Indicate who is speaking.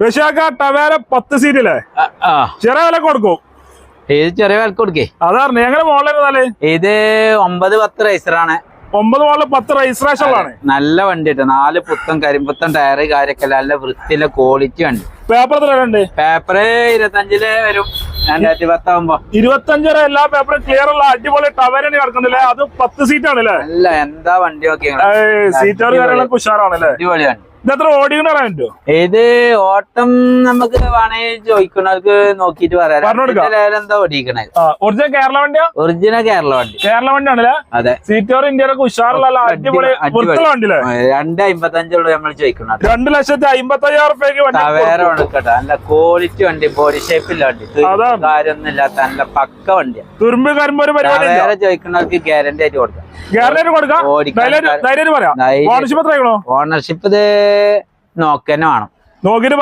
Speaker 1: റഷ്യാക്ക Tavera 10 സീറ്റില്ലേ ചെറിയ വില കൊടുക്കും.
Speaker 2: ഇത് ചെറിയ വില കൊടുക്കേ.
Speaker 1: അതാണ് ഞങ്ങള് മോഡല്.
Speaker 2: ഇത് 9-10 റൈസറാണ്.
Speaker 1: 9 മോഡല് 10 രജിസ്ട്രേഷനിലാണ്.
Speaker 2: നല്ല വണ്ടി കിട്ടും. 4 പുത്തൻ കരിമ്പുത്തൻ ടയറ് കാര്യൊക്കെ നല്ല വൃത്തിയിലെ ക്വാളിറ്റി വണ്ടി.
Speaker 1: പേപ്പർ എത്രയുണ്ട്?
Speaker 2: പേപ്പർ 25 വരും. 2010 ആവുമ്പോ
Speaker 1: 25 വരെ എല്ലാ പേപ്പറും ക്ലിയർ ഉള്ള അടിപൊളി ടവേരയാണ് കിടക്കുന്നില്ലേ. അത് 10 സീറ്റ് ആണല്ലേ.
Speaker 2: അല്ല എന്താ വണ്ടി നോക്കിയാ
Speaker 1: സീറ്റുകൾ കാര്യങ്ങളൊക്കെ ഉഷാറാണല്ലേ.
Speaker 2: അടിപൊളിയാണ്.
Speaker 1: ഇതെത്ര ഓടിക്കുന്ന പറ്റുമോ?
Speaker 2: ഇത് ഓട്ടം നമുക്ക് വേണമെങ്കിൽ ചോദിക്കുന്നവർക്ക് നോക്കിട്ട് പറയാം. എന്താ ഓടിക്കണേ?
Speaker 1: ഒറിജിനൽ കേരള വണ്ടിയാ?
Speaker 2: ഒറിജിനൽ കേരള വണ്ടി.
Speaker 1: കേരള വണ്ടിയാണല്ലേ.
Speaker 2: അതെ.
Speaker 1: സീറ്റോർ ഇന്ത്യയിലൊക്കെ ഉഷാറുള്ള അടിപൊളി വണ്ടിയില്ലേ.
Speaker 2: 2,55 നമ്മൾ ചോദിക്കുന്നത്.
Speaker 1: 2,55,000
Speaker 2: വേറെ കൊടുക്കട്ടെ. നല്ല ക്വാളിറ്റി വണ്ടി, ബോഡി ഷേപ്പില്ല വണ്ടി, കാര്യമൊന്നും ഇല്ലാത്ത നല്ല പക്ക വണ്ടിയാണ്.
Speaker 1: തുരുമ്പ് കരിമ്പ് ഒരു പരിപാടി
Speaker 2: വേറെ ചോദിക്കുന്നവർക്ക് ഗ്യാരണ്ടി ആയിട്ട് കൊടുക്കാം.
Speaker 1: ഓണർഷിപ്പ്
Speaker 2: ഓണർഷിപ്പ് ഇത് നോക്കന്നെ വേണം.
Speaker 1: നോക്കിട്ട്